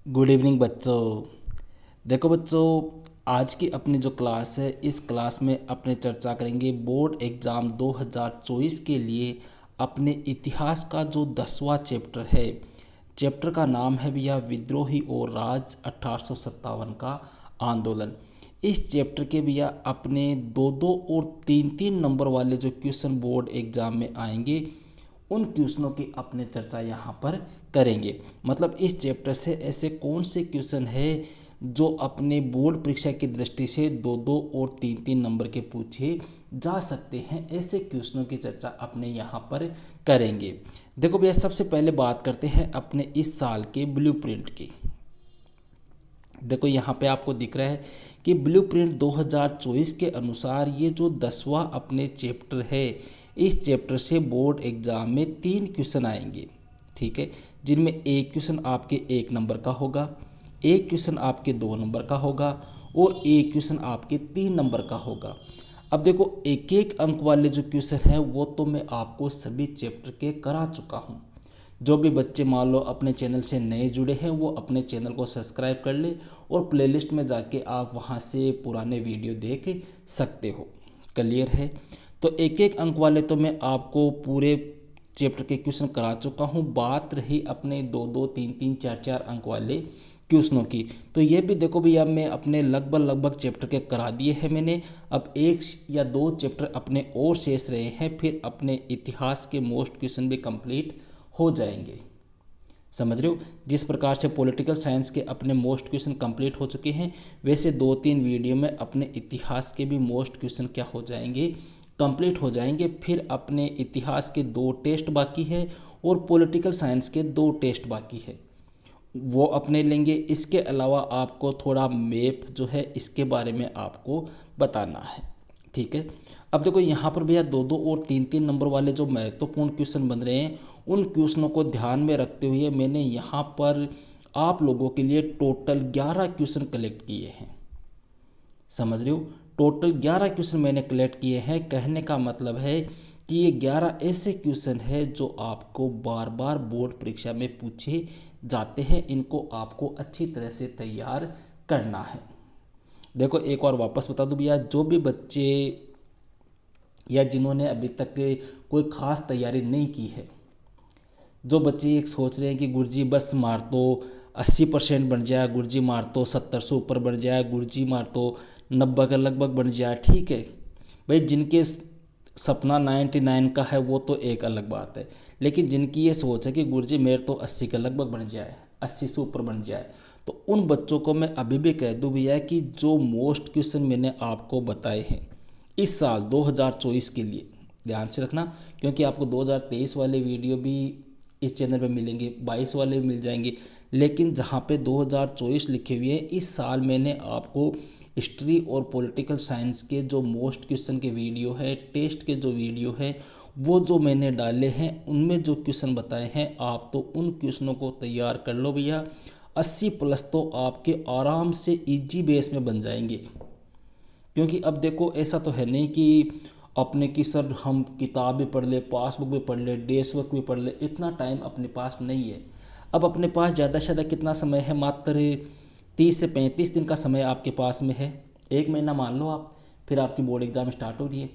Good evening बच्चों। देखो बच्चों, आज की अपनी जो क्लास है इस क्लास में अपने चर्चा करेंगे बोर्ड एग्ज़ाम 2024 के लिए अपने इतिहास का जो 10वां चैप्टर है। चैप्टर का नाम है भैया विद्रोही और राज 1857 का आंदोलन। इस चैप्टर के भैया अपने दो दो और तीन तीन नंबर वाले जो क्वेश्चन बोर्ड एग्ज़ाम में आएंगे उन क्वेश्चनों की अपने चर्चा यहाँ पर करेंगे। मतलब इस चैप्टर से ऐसे कौन से क्वेश्चन है जो अपने बोर्ड परीक्षा की दृष्टि से दो दो और तीन तीन नंबर के पूछे जा सकते हैं, ऐसे क्वेश्चनों की चर्चा अपने यहाँ पर करेंगे। देखो भैया, सबसे पहले बात करते हैं अपने इस साल के ब्लूप्रिंट की। देखो यहाँ पे आपको दिख रहा है कि ब्लूप्रिंट 2024 के अनुसार ये जो 10वां अपने चैप्टर है, इस चैप्टर से बोर्ड एग्ज़ाम में 3 क्वेश्चन आएंगे। ठीक है, जिनमें एक क्वेश्चन आपके 1 नंबर का होगा, एक क्वेश्चन आपके 2 नंबर का होगा और एक क्वेश्चन आपके 3 नंबर का होगा। अब देखो, एक एक अंक वाले जो क्वेश्चन हैं वो तो मैं आपको सभी चैप्टर के करा चुका हूँ। जो भी बच्चे मान लो अपने चैनल से नए जुड़े हैं वो अपने चैनल को सब्सक्राइब कर ले और प्लेलिस्ट में जाके आप वहां से पुराने वीडियो देख सकते हो। क्लियर है? तो एक एक अंक वाले तो मैं आपको पूरे चैप्टर के क्वेश्चन करा चुका हूँ। बात रही अपने दो दो तीन तीन चार चार अंक वाले क्वेश्चनों की, तो ये भी देखो भैया मैं अपने लगभग चैप्टर के करा दिए हैं मैंने। अब एक या दो चैप्टर अपने और शेष रहे हैं, फिर अपने इतिहास के मोस्ट क्वेश्चन भी कंप्लीट हो जाएंगे। समझ रहे हो? जिस प्रकार से पॉलिटिकल साइंस के अपने मोस्ट क्वेश्चन कंप्लीट हो चुके हैं, वैसे 2-3 वीडियो में अपने इतिहास के भी मोस्ट क्वेश्चन क्या हो जाएंगे, कंप्लीट हो जाएंगे। फिर अपने इतिहास के 2 टेस्ट बाकी है और पॉलिटिकल साइंस के 2 टेस्ट बाकी है, वो अपने लेंगे। इसके अलावा आपको थोड़ा मैप जो है इसके बारे में आपको बताना है। ठीक है, अब देखो यहाँ पर भैया दो दो और तीन तीन नंबर वाले जो महत्वपूर्ण क्वेश्चन बन रहे हैं उन क्वेश्चनों को ध्यान में रखते हुए मैंने यहाँ पर आप लोगों के लिए टोटल 11 क्वेश्चन कलेक्ट किए हैं। समझ रहे हो? टोटल 11 क्वेश्चन मैंने कलेक्ट किए हैं। कहने का मतलब है कि ये 11 ऐसे क्वेश्चन है जो आपको बार बार बोर्ड परीक्षा में पूछे जाते हैं। इनको आपको अच्छी तरह से तैयार करना है। देखो एक और वापस बता दूं भैया, जो भी बच्चे या जिन्होंने अभी तक कोई ख़ास तैयारी नहीं की है, जो बच्चे ये सोच रहे हैं कि गुरुजी बस मार तो 80% बन जाए, गुरुजी मार तो 70 से ऊपर बन जाए, गुरुजी मार तो 90 के लगभग बन जाए, ठीक है भाई। जिनके सपना 99 का है वो तो एक अलग बात है, लेकिन जिनकी ये सोच है कि गुरुजी मेरे तो 80 के लगभग बन जाए, 80 से ऊपर बन जाए, तो उन बच्चों को मैं अभी भी कह दूं भैया कि जो मोस्ट क्वेश्चन मैंने आपको बताए हैं इस साल 2024 के लिए, ध्यान से रखना, क्योंकि आपको 2023 वाले वीडियो भी इस चैनल पे मिलेंगे, 22 वाले भी मिल जाएंगे, लेकिन जहाँ पे 2024 लिखे हुए हैं इस साल मैंने आपको हिस्ट्री और पॉलिटिकल साइंस के जो मोस्ट क्वेश्चन के वीडियो है, टेस्ट के जो वीडियो है, वो जो मैंने डाले हैं उनमें जो क्वेश्चन बताए हैं आप तो उन क्वेश्चनों को तैयार कर लो भैया। 80 प्लस तो आपके आराम से इजी बेस में बन जाएंगे। क्योंकि अब देखो ऐसा तो है नहीं कि अपने की सर हम किताब भी पढ़ ले, पासबुक भी पढ़ ले, डेस्क वर्क भी पढ़ ले, इतना टाइम अपने पास नहीं है। अब अपने पास ज़्यादा से ज़्यादा कितना समय है, मात्र 30 से 35 दिन का समय आपके पास में है। 1 महीना मान लो आप, फिर आपकी बोर्ड एग्ज़ाम स्टार्ट हो रही है।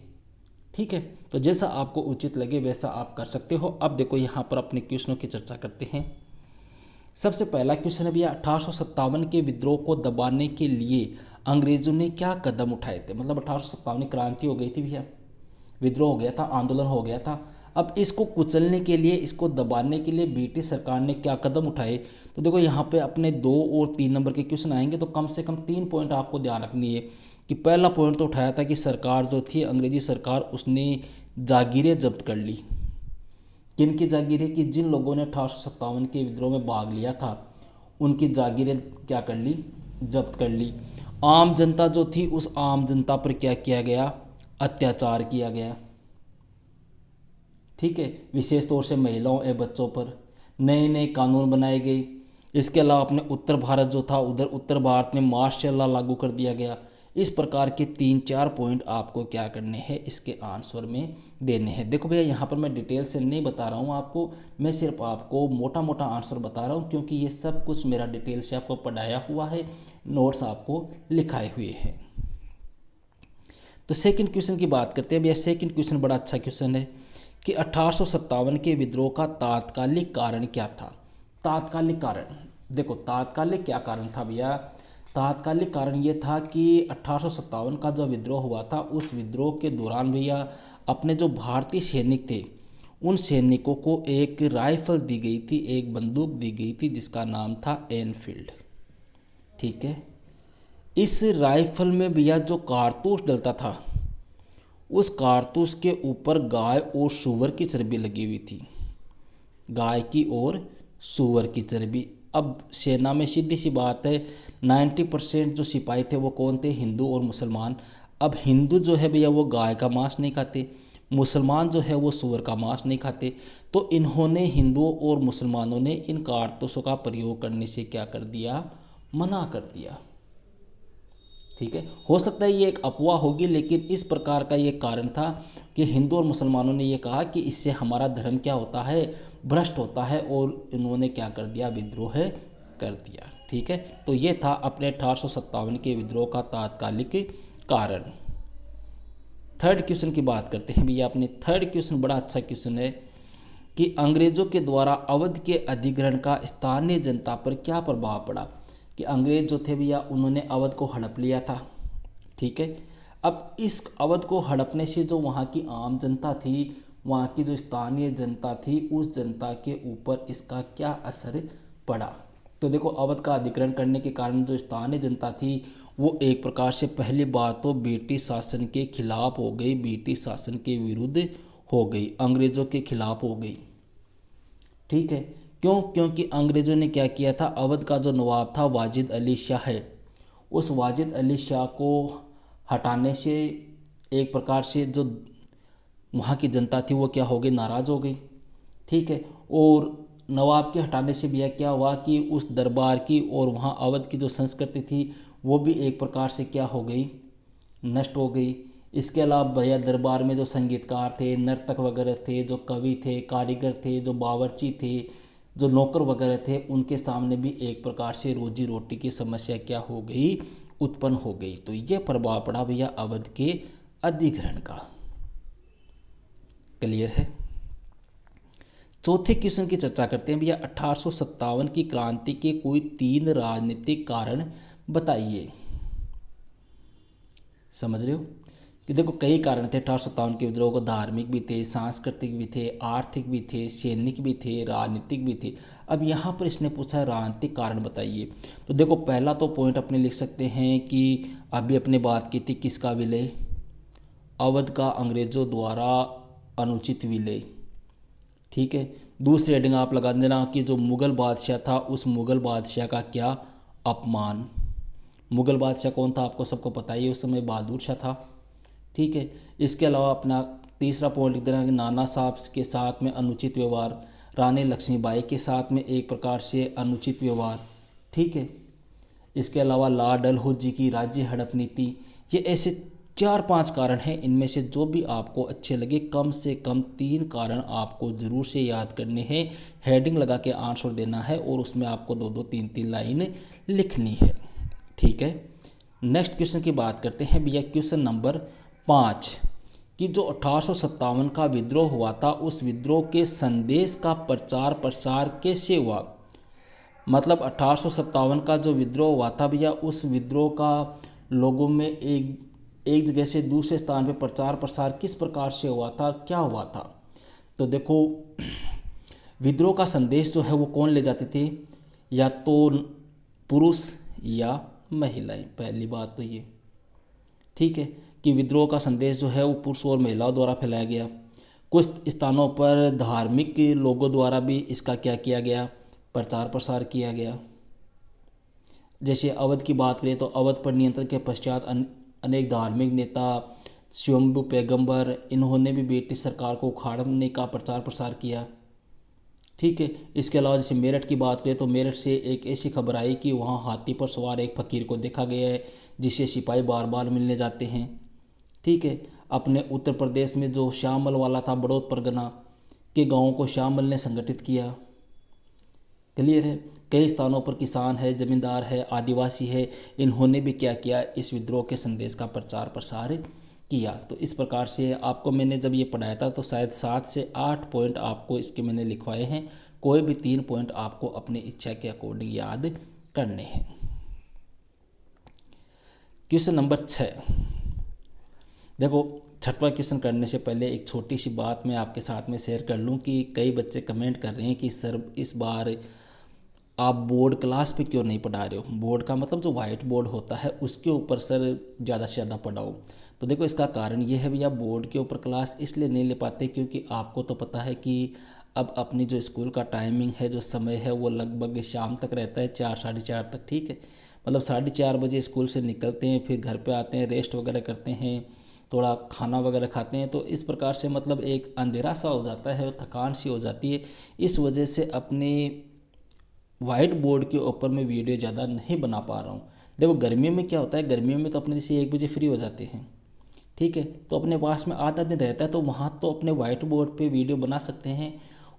ठीक है, तो जैसा आपको उचित लगे वैसा आप कर सकते हो। अब देखो यहाँ पर अपने क्वेश्चनों की चर्चा करते हैं। सबसे पहला क्वेश्चन है भैया, 1857 के विद्रोह को दबाने के लिए अंग्रेजों ने क्या कदम उठाए थे। मतलब 1857 क्रांति हो गई थी भैया, विद्रोह हो गया था, आंदोलन हो गया था। अब इसको कुचलने के लिए, इसको दबाने के लिए ब्रिटिश सरकार ने क्या कदम उठाए। तो देखो यहाँ पे अपने 2 और 3 नंबर के क्वेश्चन आएंगे, तो कम से कम 3 पॉइंट आपको ध्यान रखनी है। कि पहला पॉइंट तो उठाया था कि सरकार जो थी अंग्रेजी सरकार, उसने जागीरें जब्त कर ली। किन की जागीरें? कि जिन लोगों ने 1857 के विद्रोह में भाग लिया था उनकी जागीरें क्या कर ली, जब्त कर ली। आम जनता जो थी उस आम जनता पर क्या किया गया, अत्याचार किया गया। ठीक है, विशेष तौर से महिलाओं एवं बच्चों पर नए नए कानून बनाए गए। इसके अलावा अपने उत्तर भारत जो था, उधर उत्तर भारत में मार्शल लॉ लागू कर दिया गया। इस प्रकार के 3-4 पॉइंट आपको क्या करने हैं इसके आंसर में देने हैं। देखो भैया यहाँ पर मैं डिटेल से नहीं बता रहा हूँ आपको, मैं सिर्फ आपको मोटा मोटा आंसर बता रहा हूँ, क्योंकि ये सब कुछ मेरा डिटेल से आपको पढ़ाया हुआ है, नोट्स आपको लिखाए हुए हैं। तो सेकंड क्वेश्चन की बात करते हैं भैया। सेकंड क्वेश्चन बड़ा अच्छा क्वेश्चन है कि 1857 के विद्रोह का तात्कालिक कारण क्या था। तात्कालिक कारण, देखो तात्कालिक क्या कारण था भैया। तात्कालिक कारण ये था कि 1857 का जो विद्रोह हुआ था, उस विद्रोह के दौरान भैया अपने जो भारतीय सैनिक थे उन सैनिकों को एक राइफल दी गई थी, एक बंदूक दी गई थी जिसका नाम था एनफील्ड। ठीक है, इस राइफल में भैया जो कारतूस डलता था, उस कारतूस के ऊपर गाय और सूअर की चर्बी लगी हुई थी, गाय की और सूअर की चर्बी। अब सेना में सीधी सी बात है 90% जो सिपाही थे वो कौन थे, हिंदू और मुसलमान। अब हिंदू जो है भैया वो गाय का मांस नहीं खाते, मुसलमान जो है वो सूअर का मांस नहीं खाते। तो इन्होंने, हिंदुओं और मुसलमानों ने इन कारतूसों का प्रयोग करने से क्या कर दिया, मना कर दिया। ठीक है, हो सकता है ये एक अफवाह होगी, लेकिन इस प्रकार का ये कारण था कि हिंदू और मुसलमानों ने ये कहा कि इससे हमारा धर्म क्या होता है, भ्रष्ट होता है, और इन्होंने क्या कर दिया, विद्रोह कर दिया। ठीक है, तो ये था अपने 1857 के विद्रोह का तात्कालिक कारण। थर्ड क्वेश्चन की बात करते हैं भैया। अपने थर्ड क्वेश्चन बड़ा अच्छा क्वेश्चन है कि अंग्रेजों के द्वारा अवध के अधिग्रहण का स्थानीय जनता पर क्या प्रभाव पड़ा। कि अंग्रेज जो थे भैया उन्होंने अवध को हड़प लिया था। ठीक है, अब इस अवध को हड़पने से जो वहाँ की आम जनता थी, वहाँ की जो स्थानीय जनता थी, उस जनता के ऊपर इसका क्या असर पड़ा। तो देखो, अवध का अधिग्रहण करने के कारण जो स्थानीय जनता थी वो एक प्रकार से पहली बात तो ब्रिटिश शासन के खिलाफ हो गई, ब्रिटिश शासन के विरुद्ध हो गई, अंग्रेज़ों के खिलाफ हो गई। ठीक है, क्यों, क्योंकि अंग्रेज़ों ने क्या किया था, अवध का जो नवाब था वाजिद अली शाह है, उस वाजिद अली शाह को हटाने से एक प्रकार से जो वहाँ की जनता थी वो क्या हो गई, नाराज़ हो गई। ठीक है, और नवाब के हटाने से भी क्या हुआ कि उस दरबार की और वहाँ अवध की जो संस्कृति थी वो भी एक प्रकार से क्या हो गई, नष्ट हो गई। इसके अलावा भैया दरबार में जो संगीतकार थे, नर्तक वगैरह थे, जो कवि थे, कारीगर थे, जो बावर्ची थे, जो नौकर वगैरह थे, उनके सामने भी एक प्रकार से रोजी रोटी की समस्या क्या हो गई, उत्पन्न हो गई। तो ये प्रभाव पड़ा भैया अवध के अधिग्रहण का। क्लियर है। चौथे क्वेश्चन की चर्चा करते हैं भैया। 1857 की क्रांति के कोई 3 राजनीतिक कारण बताइए। समझ रहे हो कि देखो कई कारण थे 1857 के विद्रोह को, धार्मिक भी थे, सांस्कृतिक भी थे, आर्थिक भी थे, सैनिक भी थे, राजनीतिक भी थे। अब यहाँ पर इसने पूछा राजनीतिक कारण बताइए। तो देखो पहला तो पॉइंट अपने लिख सकते हैं कि अभी अपने बात की थी किसका विलय, अवध का अंग्रेज़ों द्वारा अनुचित विलय। ठीक है, दूसरी हेडिंग आप लगा देना कि जो मुग़ल बादशाह था उस मुग़ल बादशाह का क्या अपमान। मुग़ल बादशाह कौन था आपको सबको पता ही है, उस समय बहादुर शाह था। ठीक है, इसके अलावा अपना तीसरा पॉइंट लिख देना कि नाना साहब के साथ में अनुचित व्यवहार, रानी लक्ष्मीबाई के साथ में एक प्रकार से अनुचित व्यवहार। ठीक है, इसके अलावा लॉर्ड डलहौजी की राज्य हड़प नीति। ये ऐसे 4-5 कारण हैं, इनमें से जो भी आपको अच्छे लगे कम से कम 3 कारण आपको ज़रूर से याद करने हैं, हेडिंग लगा के आंसर देना है और उसमें आपको 2-2 3-3 लाइन लिखनी है। ठीक है, नेक्स्ट क्वेश्चन की बात करते हैं भैया। क्वेश्चन नंबर 5 कि जो 1857 का विद्रोह हुआ था उस विद्रोह के संदेश का प्रचार प्रसार कैसे हुआ। मतलब 1857 का जो विद्रोह हुआ था भैया, उस विद्रोह का लोगों में एक जगह से दूसरे स्थान पे प्रचार प्रसार किस प्रकार से हुआ था, क्या हुआ था। तो देखो विद्रोह का संदेश जो है वो कौन ले जाते थे, या तो पुरुष या महिलाएं। पहली बात तो ये, ठीक है, कि विद्रोह का संदेश जो है वो पुरुष और महिलाओं द्वारा फैलाया गया। कुछ स्थानों पर धार्मिक लोगों द्वारा भी इसका क्या किया गया, प्रचार प्रसार किया गया। जैसे अवध की बात करें तो अवध पर नियंत्रण के पश्चात अनेक धार्मिक नेता, स्वयंभू पैगंबर, इन्होंने भी ब्रिटिश सरकार को उखाड़ने का प्रचार प्रसार किया। ठीक है। इसके अलावा जैसे मेरठ की बात करें तो मेरठ से एक ऐसी खबर आई कि वहाँ हाथी पर सवार एक फ़कीर को देखा गया है जिसे सिपाही बार बार मिलने जाते हैं। ठीक है। अपने उत्तर प्रदेश में जो श्यामल वाला था बड़ौत परगना के गाँवों को श्यामल ने संगठित किया। क्लियर है। कई स्थानों पर किसान है, जमींदार है, आदिवासी है, इन्होंने भी क्या किया, इस विद्रोह के संदेश का प्रचार प्रसार किया। तो इस प्रकार से आपको मैंने जब ये पढ़ाया था तो शायद 7 से 8 पॉइंट आपको इसके मैंने लिखवाए हैं। कोई भी 3 पॉइंट आपको अपनी इच्छा के अकॉर्डिंग याद करने हैं। Question number 6। देखो, छठवां क्वेश्चन करने से पहले एक छोटी सी बात मैं आपके साथ में शेयर कर लूँ कि कई बच्चे कमेंट कर रहे हैं कि सर इस बार आप बोर्ड क्लास पे क्यों नहीं पढ़ा रहे हो। बोर्ड का मतलब जो वाइट बोर्ड होता है उसके ऊपर सर ज़्यादा से ज़्यादा पढ़ाओ। तो देखो, इसका कारण ये है भैया, बोर्ड के ऊपर क्लास इसलिए नहीं ले पाते क्योंकि आपको तो पता है कि अब अपनी जो स्कूल का टाइमिंग है, जो समय है, वो लगभग शाम तक रहता है, 4 साढ़े 4 तक। ठीक है। मतलब 4:30 बजे स्कूल से निकलते हैं, फिर घर पे आते हैं, रेस्ट वगैरह करते हैं, थोड़ा खाना वगैरह खाते हैं। तो इस प्रकार से मतलब एक अंधेरा सा हो जाता है और थकान सी हो जाती है। इस वजह से अपने वाइट बोर्ड के ऊपर मैं वीडियो ज़्यादा नहीं बना पा रहा हूँ। देखो, गर्मियों में क्या होता है, गर्मियों में तो अपने जैसे 1 बजे फ्री हो जाते हैं। ठीक है। तो अपने पास में आधा दिन रहता है तो वहाँ तो अपने वाइट बोर्ड पे वीडियो बना सकते हैं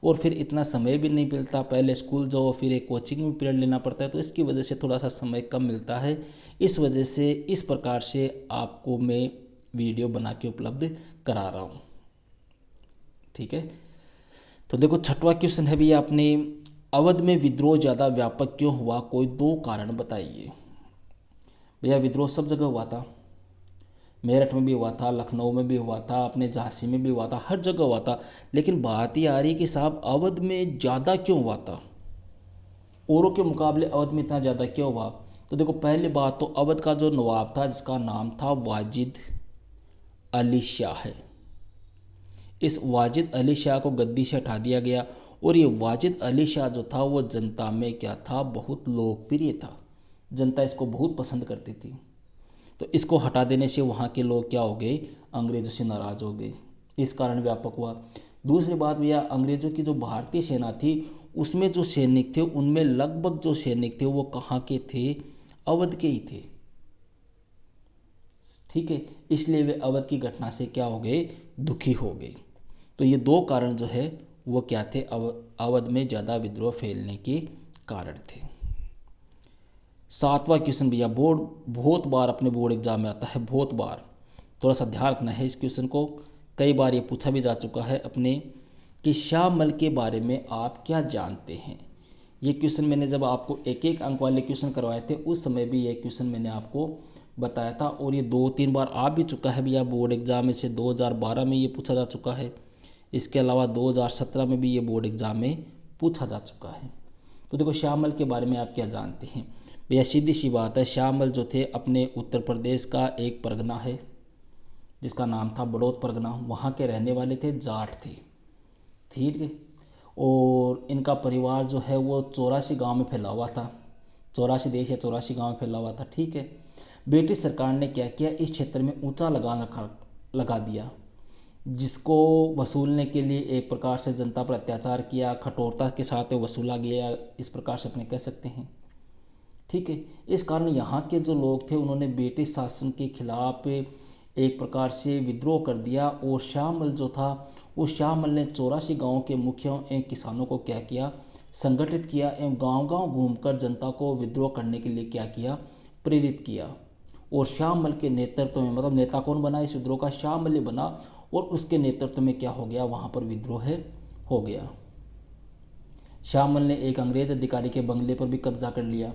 और फिर इतना समय भी नहीं मिलता। पहले स्कूल जाओ, फिर एक कोचिंग में पीरियड लेना पड़ता है, तो इसकी वजह से थोड़ा सा समय कम मिलता है। इस वजह से इस प्रकार से आपको मैं वीडियो बना के उपलब्ध करा रहा हूँ। ठीक है। तो देखो, छठवां क्वेश्चन है भैया, आपने अवध में विद्रोह ज़्यादा व्यापक क्यों हुआ, कोई 2 कारण बताइए। भैया, विद्रोह सब जगह हुआ था। मेरठ में भी हुआ था, लखनऊ में भी हुआ था, अपने झांसी में भी हुआ था, हर जगह हुआ था। लेकिन बात ये आ रही कि साहब अवध में ज़्यादा क्यों हुआ था, औरों के मुकाबले अवध में इतना ज़्यादा क्यों हुआ। तो देखो, पहली बात तो अवध का जो नवाब था जिसका नाम था वाजिद अली शाह है, इस वाजिद अली शाह को गद्दी से हटा दिया गया। और ये वाजिद अली शाह जो था वो जनता में क्या था, बहुत लोकप्रिय था। जनता इसको बहुत पसंद करती थी। तो इसको हटा देने से वहाँ के लोग क्या हो गए, अंग्रेज़ों से नाराज़ हो गए। इस कारण व्यापक हुआ। दूसरी बात भैया, अंग्रेज़ों की जो भारतीय सेना थी उसमें जो सैनिक थे उनमें लगभग जो सैनिक थे वो कहाँ के थे, अवध के ही थे। ठीक है। इसलिए वे अवध की घटना से क्या हो गए, दुखी हो गए। तो ये 2 कारण जो है वो क्या थे, अवध में ज़्यादा विद्रोह फैलने के कारण थे। 7वां क्वेश्चन भैया, बोर्ड बहुत बार अपने बोर्ड एग्जाम में आता है, बहुत बार। थोड़ा सा ध्यान रखना है इस क्वेश्चन को, कई बार ये पूछा भी जा चुका है अपने कि श्यामल के बारे में आप क्या जानते हैं। ये क्वेश्चन मैंने जब आपको 1-1 अंक वाले क्वेश्चन करवाए थे उस समय भी ये क्वेश्चन मैंने आपको बताया था और ये 2-3 बार आ भी चुका है भैया बोर्ड एग्जाम में से। 2012 में ये पूछा जा चुका है, इसके अलावा 2017 में भी ये बोर्ड एग्जाम में पूछा जा चुका है। तो देखो, श्यामल के बारे में आप क्या जानते हैं भैया। सीधी सी बात है, श्यामल जो थे अपने उत्तर प्रदेश का एक परगना है जिसका नाम था बड़ौत परगना। वहाँ के रहने वाले थे, जाट थे। ठीक है। और इनका परिवार जो है वो 84 गांव में फैला हुआ था, 84 देश या 84 गांव में फैला हुआ था। ठीक है। ब्रिटिश सरकार ने क्या किया, इस क्षेत्र में ऊंचा लगान लगा दिया, जिसको वसूलने के लिए एक प्रकार से जनता पर अत्याचार किया, कठोरता के साथ वसूला गया, इस प्रकार से अपने कह सकते हैं। ठीक है। इस कारण यहाँ के जो लोग थे उन्होंने ब्रिटिश शासन के खिलाफ एक प्रकार से विद्रोह कर दिया और श्यामल जो था वो श्यामल ने 84 गाँव के मुखियों एवं किसानों को क्या किया, संगठित किया एवं गांव-गांव घूमकर जनता को विद्रोह करने के लिए क्या किया, प्रेरित किया। और श्यामल के नेतृत्व में, मतलब नेता कौन बना इस विद्रोह का, श्यामल ही बना और उसके नेतृत्व में क्या हो गया, वहाँ पर विद्रोह हो गया। श्यामल ने एक अंग्रेज अधिकारी के बंगले पर भी कब्जा कर लिया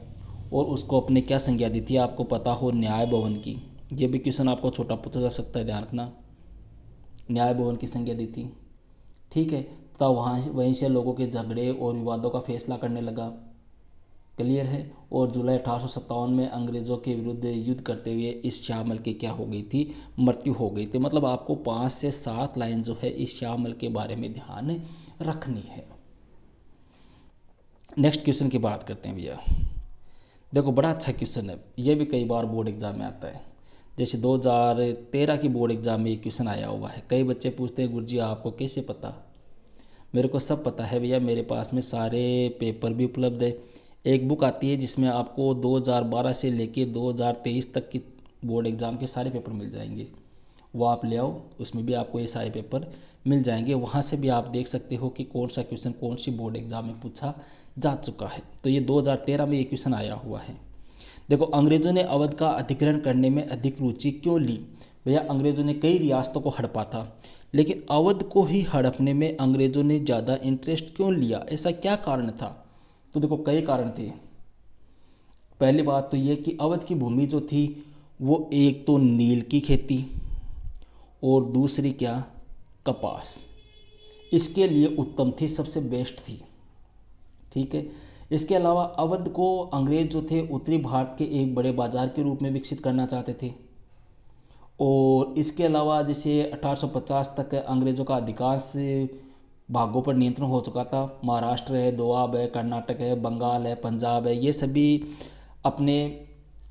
और उसको अपने क्या संज्ञा दी थी, आपको पता हो, न्याय भवन की। ये भी क्वेश्चन आपको छोटा पूछा जा सकता है, ध्यान रखना। न्याय भवन की संज्ञा दी थी। ठीक है। तथा वहीं से लोगों के झगड़े और विवादों का फैसला करने लगा। क्लियर है। और जुलाई 1857 में अंग्रेज़ों के विरुद्ध युद्ध करते हुए इस श्यामल की क्या हो गई थी, मृत्यु हो गई थी। मतलब आपको 5 से 7 लाइन जो है इस श्यामल के बारे में ध्यान रखनी है। नेक्स्ट क्वेश्चन की बात करते हैं भैया। देखो, बड़ा अच्छा क्वेश्चन है, ये भी कई बार बोर्ड एग्जाम में आता है। जैसे 2013 की बोर्ड एग्जाम में ये क्वेश्चन आया हुआ है। कई बच्चे पूछते हैं गुरुजी आपको कैसे पता। मेरे को सब पता है भैया, मेरे पास में सारे पेपर भी उपलब्ध है। एक बुक आती है जिसमें आपको 2012 से लेके 2023 तक की बोर्ड एग्ज़ाम के सारे पेपर मिल जाएंगे, वो आप ले आओ, उसमें भी आपको ये सारे पेपर मिल जाएंगे। वहाँ से भी आप देख सकते हो कि कौन सा क्वेश्चन कौन सी बोर्ड एग्ज़ाम में पूछा जा चुका है। तो ये 2013 में ये क्वेश्चन आया हुआ है। देखो, अंग्रेज़ों ने अवध का अधिग्रहण करने में अधिक रुचि क्यों ली? भैया, अंग्रेज़ों ने कई रियासतों को हड़पा था, लेकिन अवध को ही हड़पने में अंग्रेज़ों ने ज़्यादा इंटरेस्ट क्यों लिया? ऐसा क्या कारण था? तो देखो, कई कारण थे। पहली बात तो ये कि अवध की भूमि जो थी वो एक तो नील की खेती और दूसरी क्या, कपास, इसके लिए उत्तम थी, सबसे बेस्ट थी। ठीक है। इसके अलावा अवध को अंग्रेज जो थे उत्तरी भारत के एक बड़े बाजार के रूप में विकसित करना चाहते थे। और इसके अलावा जैसे 1850 तक अंग्रेज़ों का अधिकांश भागों पर नियंत्रण हो चुका था। महाराष्ट्र है, दोआब है, कर्नाटक है, बंगाल है, पंजाब है, ये सभी अपने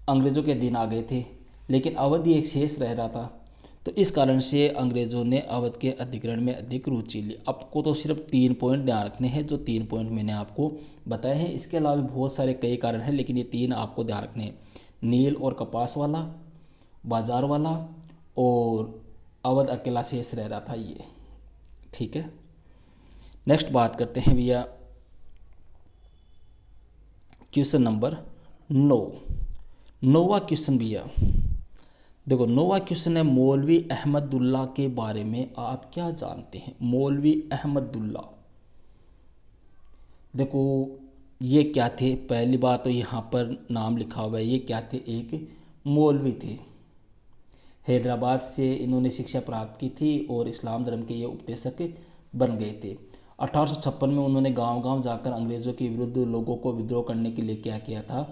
अंग्रेज़ों के अधीन आ गए थे, लेकिन अवध ही एक शेष रह रहा था। तो इस कारण से अंग्रेज़ों ने अवध के अधिग्रहण में अधिक रुचि ली। आपको तो सिर्फ 3 पॉइंट ध्यान रखने हैं, जो 3 पॉइंट मैंने आपको बताए हैं। इसके अलावा भी बहुत सारे कई कारण हैं, लेकिन ये 3 आपको ध्यान रखने हैं, नील और कपास वाला, बाजार वाला, और अवध अकेला शेष रह रहा था ये। ठीक है। नेक्स्ट बात करते हैं भैया क्वेश्चन नंबर 9। नौवा क्वेश्चन भैया, देखो नौवा क्वेश्चन है, मौलवी अहमदुल्ला के बारे में आप क्या जानते हैं? मौलवी अहमदुल्ला, देखो ये क्या थे? पहली बात तो यहाँ पर नाम लिखा हुआ है, ये क्या थे? एक मौलवी थे। हैदराबाद से इन्होंने शिक्षा प्राप्त की थी और इस्लाम धर्म के ये उपदेशक बन गए थे। 1856 में उन्होंने गांव-गांव जाकर अंग्रेज़ों के विरुद्ध लोगों को विद्रोह करने के लिए क्या किया था?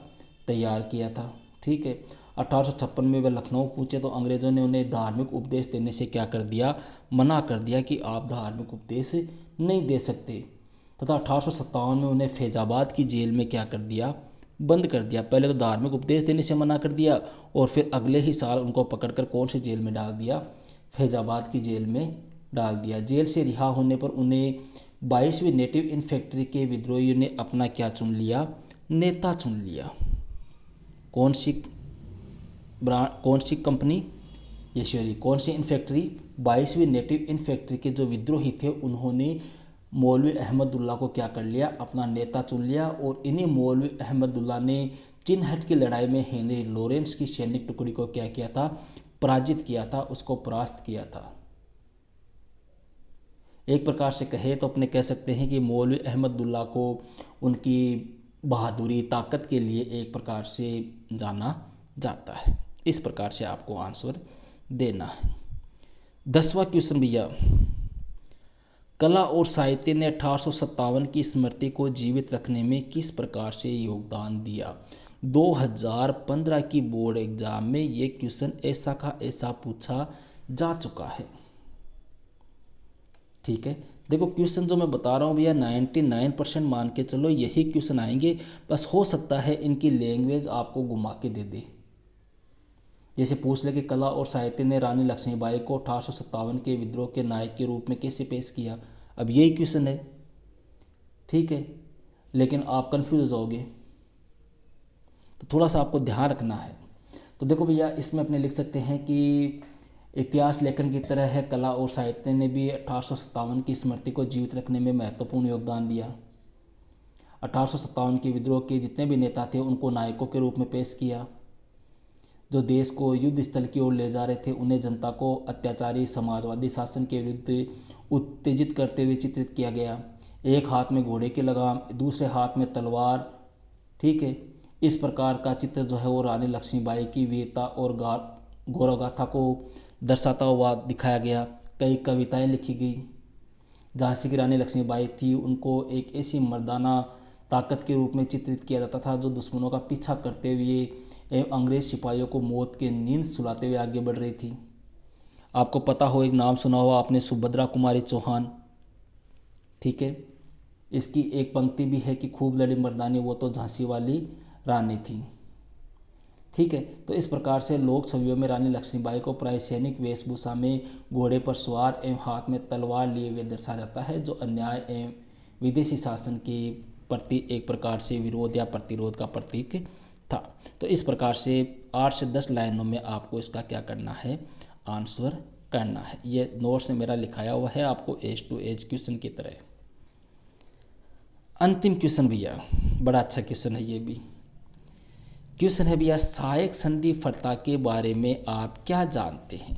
तैयार किया था। ठीक है। 1856 में वे लखनऊ पहुँचे तो अंग्रेज़ों ने उन्हें धार्मिक उपदेश देने से क्या कर दिया? मना कर दिया कि आप धार्मिक उपदेश नहीं दे सकते। तथा 1857 में उन्हें फैजाबाद की जेल में क्या कर दिया? बंद कर दिया। पहले तो धार्मिक उपदेश देने से मना कर दिया और फिर अगले ही साल उनको पकड़कर कौन सी जेल में डाल दिया? फैजाबाद की जेल में डाल दिया। जेल से रिहा होने पर उन्हें 22वीं नेटिव इन्फेंट्री के विद्रोहियों ने अपना क्या चुन लिया? नेता चुन लिया। कौन सी कंपनी? ये कौन सी इन्फेंट्री? 22वीं नेटिव इन्फेंट्री के जो विद्रोही थे उन्होंने मौलवी अहमदुल्ला को क्या कर लिया? अपना नेता चुन लिया। और इन्हीं मौलवी अहमदुल्ला ने चिन्हट की लड़ाई में हेनरी लॉरेंस की सैनिक टुकड़ी को क्या किया था? पराजित किया था, उसको परास्त किया था। एक प्रकार से कहे तो अपने कह सकते हैं कि मौलवी अहमदुल्ला को उनकी बहादुरी, ताकत के लिए एक प्रकार से जाना जाता है। इस प्रकार से आपको आंसर देना है। 10वां क्वेश्चन भैया, कला और साहित्य ने 1857 की स्मृति को जीवित रखने में किस प्रकार से योगदान दिया? 2015 की बोर्ड एग्जाम में ये क्वेश्चन ऐसा का ऐसा पूछा जा चुका है। ठीक है। देखो, क्वेश्चन जो मैं बता रहा हूँ भैया 99% मान के चलो यही क्वेश्चन आएंगे, बस हो सकता है इनकी लैंग्वेज आपको घुमा के दे दे। जैसे पूछ ले कि कला और साहित्य ने रानी लक्ष्मीबाई को 1857 के विद्रोह के नायक के रूप में कैसे पेश किया? अब यही क्वेश्चन है। ठीक है, लेकिन आप कंफ्यूज हो जाओगे, तो थोड़ा सा आपको ध्यान रखना है। तो देखो भैया, इसमें अपने लिख सकते हैं कि इतिहास लेखन की तरह है, कला और साहित्य ने भी 1857 की स्मृति को जीवित रखने में महत्वपूर्ण योगदान दिया। 1857 के विद्रोह के जितने भी नेता थे उनको नायकों के रूप में पेश किया। जो देश को युद्ध स्थल की ओर ले जा रहे थे उन्हें जनता को अत्याचारी समाजवादी शासन के विरुद्ध उत्तेजित करते हुए चित्रित किया गया। एक हाथ में घोड़े की लगाम, दूसरे हाथ में तलवार। ठीक है, इस प्रकार का चित्र जो है वो रानी लक्ष्मीबाई की वीरता और गौरव गाथा को दर्शाता हुआ दिखाया गया। कई कविताएं लिखी गई। झांसी की रानी लक्ष्मीबाई थी, उनको एक ऐसी मर्दाना ताकत के रूप में चित्रित किया जाता था जो दुश्मनों का पीछा करते हुए एवं अंग्रेज सिपाहियों को मौत के नींद सुलाते हुए आगे बढ़ रही थी। आपको पता हो, एक नाम सुना हुआ आपने, सुभद्रा कुमारी चौहान। ठीक है, इसकी एक पंक्ति भी है कि खूब लड़ी मर्दानी वो तो झांसी वाली रानी थी। ठीक है। तो इस प्रकार से लोक छवियों में रानी लक्ष्मीबाई को प्राय सैनिक वेशभूषा में घोड़े पर सवार एवं हाथ में तलवार लिए हुए दर्शाया जाता है, जो अन्याय एवं विदेशी शासन के प्रति एक प्रकार से विरोध या प्रतिरोध का प्रतीक था। तो इस प्रकार से 8 से 10 लाइनों में आपको इसका क्या करना है, आंसर करना है। ये नोट्स में मेरा लिखाया हुआ है आपको एज टू एज क्वेश्चन की तरह। अंतिम क्वेश्चन भैया, बड़ा अच्छा क्वेश्चन है ये भी। क्वेश्चन है भैया, सहायक संधि फर्ता के बारे में आप क्या जानते हैं।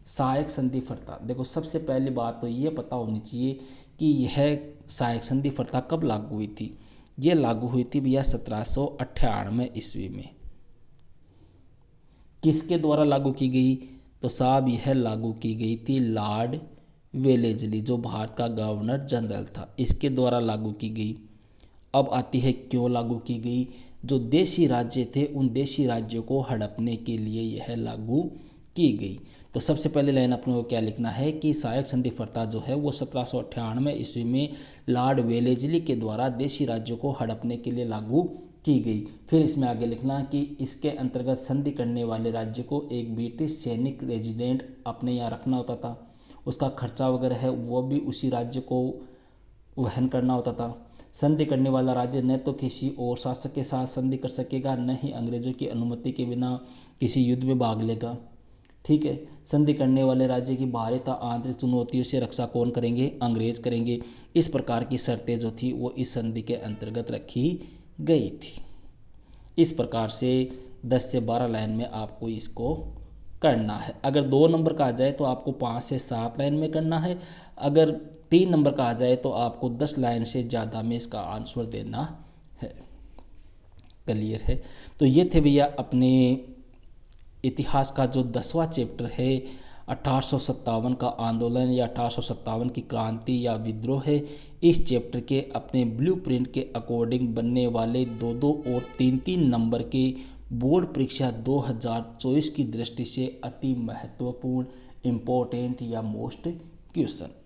सहायक संधि फर्ता, देखो सबसे पहली बात तो ये पता होनी चाहिए कि यह सहायक संधि फर्ता कब लागू हुई थी। ये लागू हुई थी भैया 1798 ईस्वी में। किसके द्वारा लागू की गई, तो साहब यह लागू की गई थी लॉर्ड वेलेस्ली, जो भारत का गवर्नर जनरल था, इसके द्वारा लागू की गई। अब आती है क्यों लागू की गई। जो देशी राज्य थे उन देशी राज्यों को हड़पने के लिए यह लागू की गई। तो सबसे पहले लाइन अपने को क्या लिखना है कि सहायक संधि फर्ता जो है वो 1798 ईस्वी में लॉर्ड वेलेस्ली के द्वारा देशी राज्यों को हड़पने के लिए लागू की गई। फिर इसमें आगे लिखना कि इसके अंतर्गत संधि करने वाले राज्य को एक ब्रिटिश सैनिक रेजिडेंट अपने यहाँ रखना होता था, उसका खर्चा वगैरह है वो भी उसी राज्य को वहन करना होता था। संधि करने वाला राज्य न तो किसी और शासक के साथ संधि कर सकेगा, न ही अंग्रेजों की अनुमति के बिना किसी युद्ध में भाग लेगा। ठीक है। संधि करने वाले राज्य की बाहरी तथा आंतरिक चुनौतियों से रक्षा कौन करेंगे, अंग्रेज करेंगे। इस प्रकार की शर्तें जो थी वो इस संधि के अंतर्गत रखी गई थी। इस प्रकार से 10 से 12 लाइन में आपको इसको करना है। अगर 2 नंबर का आ जाए तो आपको 5 से 7 लाइन में करना है। अगर 3 नंबर का आ जाए तो आपको 10 लाइन से ज़्यादा में इसका आंसर देना है। क्लियर है। तो ये थे भैया अपने इतिहास का जो 10वां चैप्टर है, 1857 का आंदोलन या 1857 की क्रांति या विद्रोह है। इस चैप्टर के अपने ब्लूप्रिंट के अकॉर्डिंग बनने वाले 2-2 और 3-3 नंबर के बोर्ड परीक्षा 2024 की दृष्टि से अति महत्वपूर्ण, इम्पोर्टेंट या मोस्ट क्वेश्चन।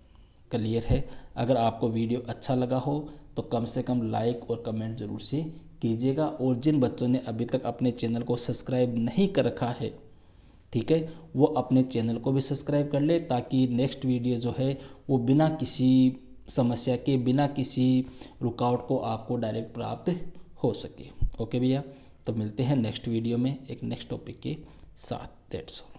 क्लियर है। अगर आपको वीडियो अच्छा लगा हो तो कम से कम लाइक और कमेंट जरूर से कीजिएगा। और जिन बच्चों ने अभी तक अपने चैनल को सब्सक्राइब नहीं कर रखा है, ठीक है, वो अपने चैनल को भी सब्सक्राइब कर ले, ताकि नेक्स्ट वीडियो जो है वो बिना किसी समस्या के, बिना किसी रुकावट को आपको डायरेक्ट प्राप्त हो सके। ओके भैया, तो मिलते हैं नेक्स्ट वीडियो में एक नेक्स्ट टॉपिक के साथ। That's all.